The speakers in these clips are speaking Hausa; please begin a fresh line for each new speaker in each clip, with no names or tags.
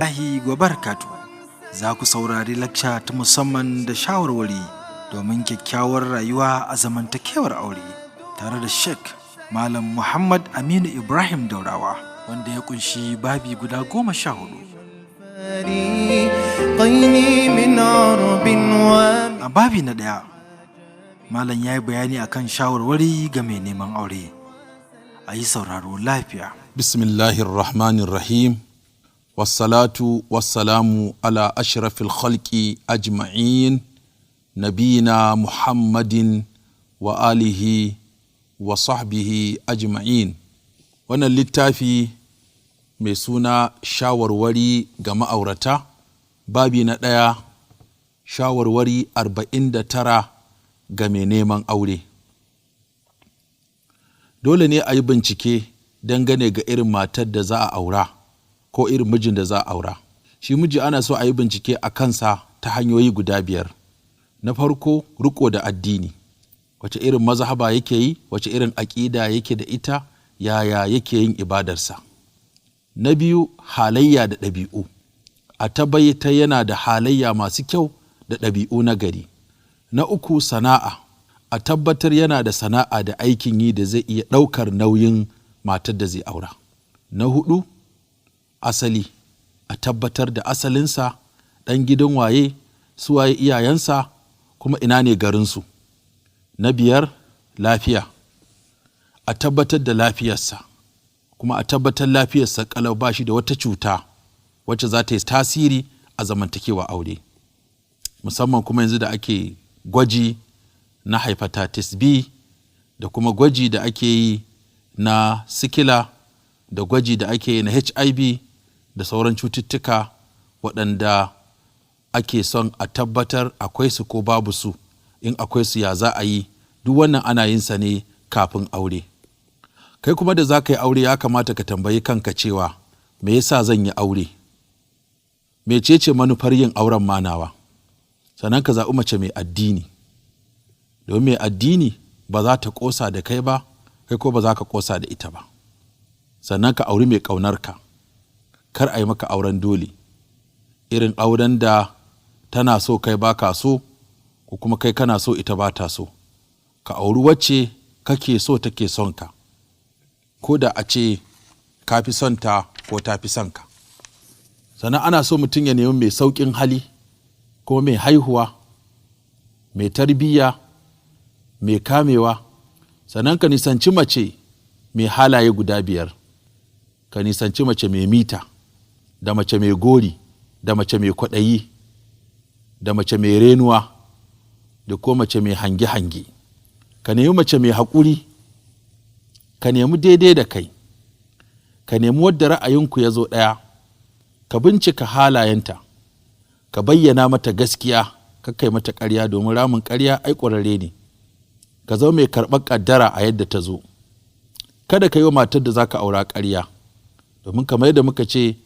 rahmatullahi wa barakatuh. Za ku saurari lakca ta musamman da shawarwari domin kyakkyawar rayuwa a zamantakewar aure tare da Sheikh Malam Muhammad Aminu Ibrahim Daurawa, wanda ya kunshi babi guda 14. A babi na ɗaya, Malam ya yi bayani akan shawarwari ga mai neman aure. A yi sauraro lafiya.
Bismillahirrahmanirrahim. Wassalatu wassalamu ala ashrafil khalqi ajma'in, nabiyina Muhammadin wa alihi wa sahbihi ajma'in. Wannan littafi mai suna shawarwari ga ma'aurata, babi na ɗaya, shawarwari 49 ga mai neman aure. Dole ne a yi bincike dangane ga irin matar da za a aura ko irin mijin da za a aura. Shi miji ana so a yi bincike a kansa ta hanyoyi guda 5. Na farko, riko da addini. Wace irin mazhaba yake yi, wace irin aƙida yake da ita, yaya yake yin ibadarsa. Na biyu, halayya da ɗabi'u. A tabbatar yana da halayya masu kyau da ɗabi'u na gari. Na uku, sana'a. A tabbatar yana da sana'a da aikin yi da zai iya ɗaukar nauyin matar da zai aura. Na 4, asali. A tabbatar da asalinsa, ɗan gidan waye, su waye iyayensa, kuma ina ne garinsu. Na 5, lafiya. A tabbatar da lafiyarsa, kuma a tabbatar lafiyarsa kalau ba shi da wata cuta wacce za ta yi tasiri a zamantakewa aure. Musamman kuma yanzu da ake gwaji na hepatitis B da kuma gwaji da ake yi na sikila da gwaji da ake yi na HIV da sauran cututtuka waɗanda ake son a tabbatar akwai su ko babu su. In akwai su ya za a yi, duk wannan ana yin sa ne kafin aure. Kai kuma da za ka yi aure ya kamata ka tambayi kanka cewa me yasa zan yi aure? Mecece manufar yin auren manawa? Sannan ka zaɓi mace mai addini. Domin mai addini ba za ta ƙosa da kai ba, kai ko ba za ka ƙosa da ita ba. Sannan ka auri mai ƙaunarka. Kar a yi maka auren dole. Irin auren da tana so kai ba ka so, ko kuma kai kana so ita ba ta so. Ka auri wacce kake so take son ka. Ko da a ce ka fi son ta ko ta fi son ka. Sannan ana so mutum ya nemi mai sauƙin hali, ko mai haihuwa, mai tarbiyya, mai kamewa. Sannan ka nisanci mace mai halaye guda 5. Ka nisanci mace mai mita, da mace mai gori, da mace mai kwaɗayi, da mace mai renuwa, da ko mace mai hange-hange. Ka nemi mace mai haƙuri, ka nemi daidai da kai, ka nemi wadda ra'ayinku ya zo ɗaya, ka bincika halayenta, ka bayyana mata gaskiya, ka kai mata ƙarya, domin ramin ƙarya ai ƙwararre ne. Ka zama mai karɓar ƙaddara a yadda ta zo. Kada ka yi wa matar da za ka aura ƙarya, domin kamar yadda muka ce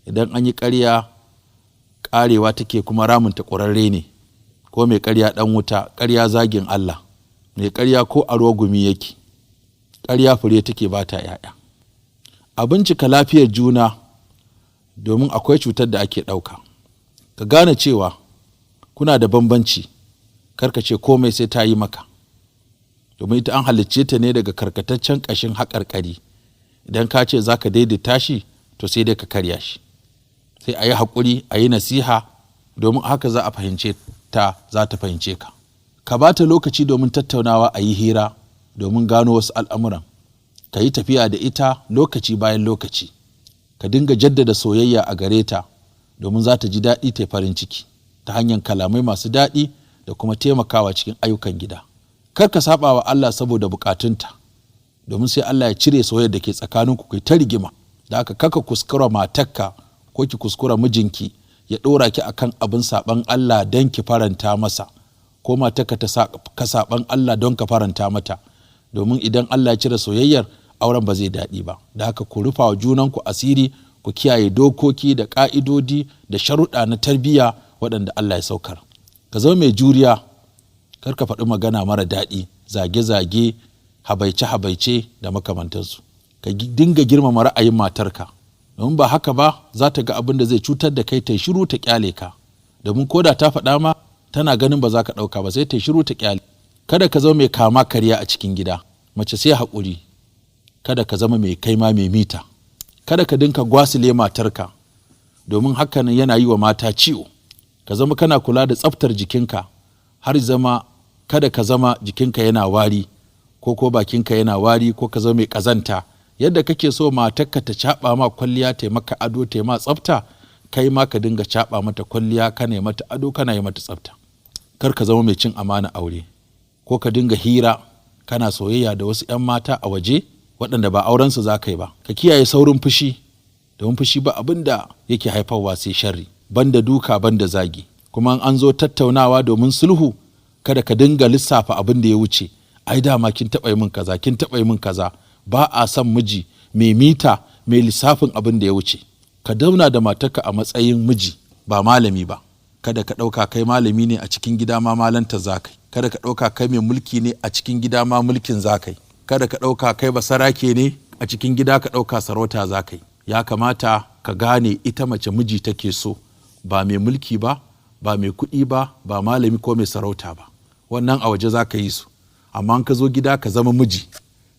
idan an yi ƙarya ƙarewa take, kuma raminta ƙwararre ne. Ko mai ƙarya ɗan wuta, ƙarya zagin Allah. Mai ƙarya ko a ruwa gumi yake, ƙarya fure take ba ta ‘ya'ya. A bincika lafiyar juna, domin akwai cutar da ake ɗauka. Ka gane cewa kuna da bambanci, karka ce komai sai ta yi maka. Domin ita an halicce ta ne daga karkataccen ƙashin haƙarƙari. Idan ka ce za ka daidaita shi, to sai dai ka karya shi. Sai a yi haƙuri, a yi nasiha, domin haka za a fahimce ta, za ta fahimce ka. Ka ba ta lokaci domin tattaunawa, a yi hira, domin gano wasu al'amuran. Ka yi tafiya da ita lokaci bayan lokaci. Ka dinga jaddada soyayya a gare ta, domin za ta ji daɗi ta farin ciki ta hanyar kalamai masu daɗi da kuma taimakawa cikin ayyukan gida. Kar ka saba wa Allah saboda bukatunta, domin sai Allah ya cire soyayya da ke tsakaninku, kai ta rigima. Da aka kaka kuskura matarka ko ki kuskura mijinki ya ɗora ki akan abin saɓan Allah don ki faranta masa, ko matarka ka saɓan Allah don ka faranta mata. Domin idan Allah ya cire soyayyar, auren ba zai daɗi ba. Da haka ku rufa wa junanku asiri, ku kiyaye dokoki da ƙa'idodi da sharuɗa na tarbiyya waɗanda Allah ya saukar. Ka zama mai juriya, kar ka faɗi magana mara daɗi, zage-zage, habaice-habaice da makamantansu. Ka dinga girmama ra'ayin matarka, domin ba haka ba za ta ga abin da zai cutar da kai ta yi shiru ta kyale ka, domin ko da ta faɗa ma tana ganin ba za ka ɗauka ba sai ta yi shiru ta kyale. Kada ka zama mai kama karya a cikin gida, mace sai haƙuri. Kada ka zama mai kaima mai mita, kada ka dinka gwasile matarka, domin hakan yana yi wa mata ciwo. Ka zama kana kula da tsaftar jikinka, har zama kada ka zama jikinka yana wari ko bakinka yana wari ko ka zama mai ƙazanta. Yadda kake so matarka ta caɓa ma kwalliya ta maka ado ta ma tsafta, kai ma ka dinga caɓa mata kwalliya kana yi mata ado kana yi mata tsafta. Kar ka zama mai cin amana aure, ko ka dinga hira kana soyayya da wasu 'yan mata a waje waɗanda ba aurensu za ka yi ba. Ka kiyaye saurin fushi, domin fushi ba abin da yake haifarwa sai sharri, banda duka banda zagi. Kuma an zo tattaunawa domin sulhu, kada ka dinga lissafa abin da ya wuce. Ai dama kin taɓa yi min kaza, kin taɓa yi min kaza. Ba a son miji mai mita, mai lissafin abin da ya wuce. Ka zauna da matarka a matsayin miji ba malami ba. Kada ka ɗauka kai malami ne a cikin gida ma malanta za kai. Kada ka ɗauka kai mai mulki ne a cikin gida ma mulkin za kai. Kada ka ɗauka kai basarake ne a cikin gida ka ɗauka sarauta za kai. Ya kamata ka gane ita mace miji take so, ba mai mulki ba, ba mai kuɗi ba, ba malami ko mai sarauta ba. Wannan a waje za ka yi su. Amma in ka zo gida ka zama miji,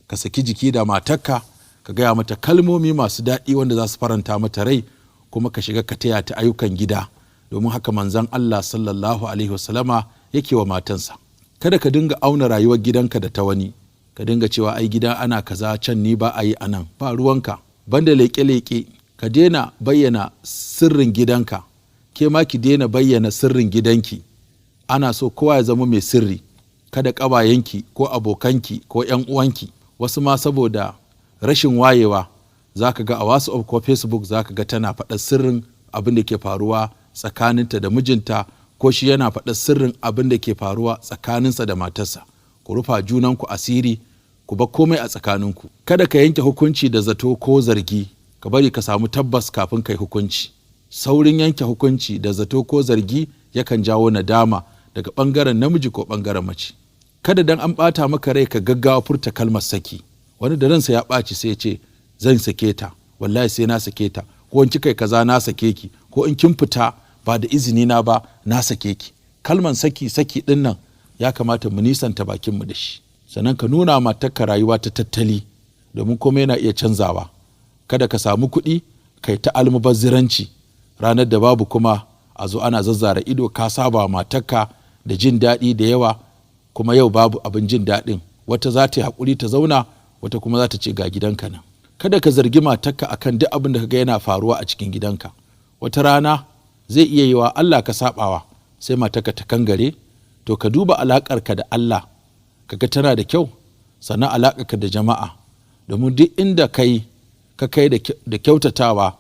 ka saki jiki da matarka, ka gaya mata kalmomi masu daɗi wanda za su faranta mata rai, kuma ka shiga ka taya ta ayyukan gida, domin haka manzon Allah sallallahu alaihi wasallama yake wa matansa. Kada ka dinga auna rayuwar gidanka da ta wani, ka dinga cewa ai gida ana kaza can ni ba a yi anan, ba ruwanka. Banda leƙe-leƙe, ka daina bayyana sirrin gidanka, ke ma ki daina bayyana sirrin gidanki. Ana so kowa ya zama mai sirri, kada ƙawayenki ko abokanki ko 'yan uwanki. Wasu ma saboda rashin wayewa za ka ga a WhatsApp ko Facebook za ka ga tana faɗar sirrin abin da ke faruwa tsakaninta da mijinta, ko shi yana faɗar sirrin abin da ke faruwa tsakaninsa da matarsa. Ku rufa junanku asiri, ku bar komai a tsakaninku. Kada ka yanke hukunci da zato ko zargi, ka bari ka samu tabbas kafin kai hukunci. Saurin yanke hukunci da zato ko zargi yakan jawo nadama daga ɓangaren namiji ko ɓangaren mace. Kada dan an ɓata maka rai ka gaggawa furta kalmar saki. Wani da ransa ya ɓaci sai ya ce zan sake ta, wallahi sai na sake ta, ko in kika kaza na sake ki, ko in kin fita ba da izini na ba na sake ki. Kalman saki ɗin nan ya kamata mu nisanta bakinmu da shi. Sannan ka nuna matarka rayuwa ta tattali, domin komai yana iya canzawa. Kada ka samu kuɗi kai ta almubazziranci, ranar da babu kuma a zo ana zazzara ido. Ka saba matarka da jin daɗi da yawa, kuma yau babu abin jin daɗin. Wata za ta yi haƙuri ta zauna, wata kuma za ta ce ga gidanka nan. Kada ka zargi matarka akan duk abin da ka ga yana faruwa a cikin gidanka. Wata rana zai iya yiwa Allah ka saɓawa, sai matarka ta kangare. To ka duba alaƙarka da Allah, kaga tana da kyau, sannan alaƙarka da jama'a, domin duk inda ka kai da kyautatawa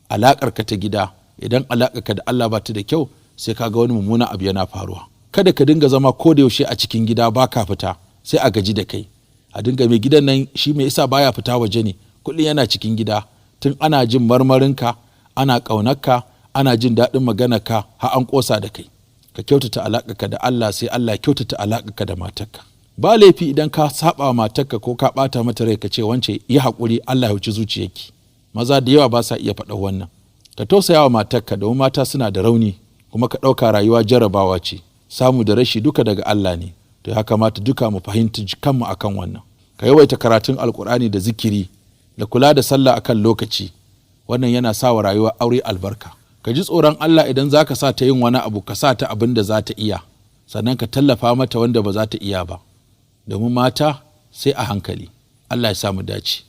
alaƙarka ta gida, idan alaƙarka da Allah ba ta da kyau sai ka ga wani mummuna abu yana faruwa. Kada ka dinga zama ko da yaushe a cikin gida ba ka fita, sai a gaji da kai. A dinga mai gidan nan shi mai isa baya fita waje ne, kullum yana cikin gida. Tun ana jin marmarinka, ana ƙaunarka, ana jin daɗin maganarka, har an ƙosa da kai. Ka kyautata alaƙarka da Allah, sai Allah ya kyautata alaƙarka da matarka. Ba laifi idan ka saba wa matarka ko ka ɓata mata rai ka ce wance yi haƙuri, Allah ya wuce zuciyarki. Maza da yawa ba sa iya faɗa wannan. Ka tausaya wa matarka, domin mata suna da rauni, kuma ka ɗauka rayuwa jarabawa ce. Samu da rashi duka daga Allah ne. To ya kamata duka mu fahimci kanmu akan wannan. Ka yawaita karatun Alƙur'ani da zikiri, da kula da sallah akan lokaci. Wannan yana sa wa rayuwar aure albarka. Ka ji tsoron Allah idan za ka sa ta yin wani abu, ka sa ta abin da za ta iya, sannan ka tallafa mata wanda ba za ta iya ba. Domin mata sai a hankali. Allah ya sa mu dace.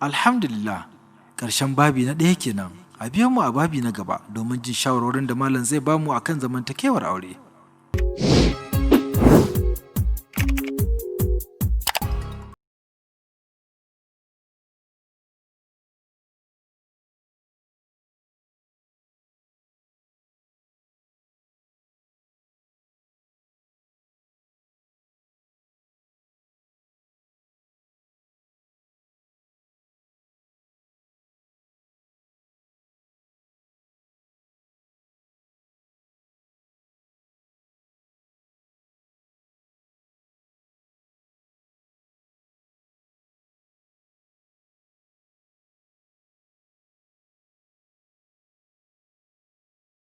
Alhamdulillah, ƙarshen babi na ɗaya kenan. A biyan mu a babi na gaba domin jin shawarwarin da malam zai bamu akan zamantakewar aure.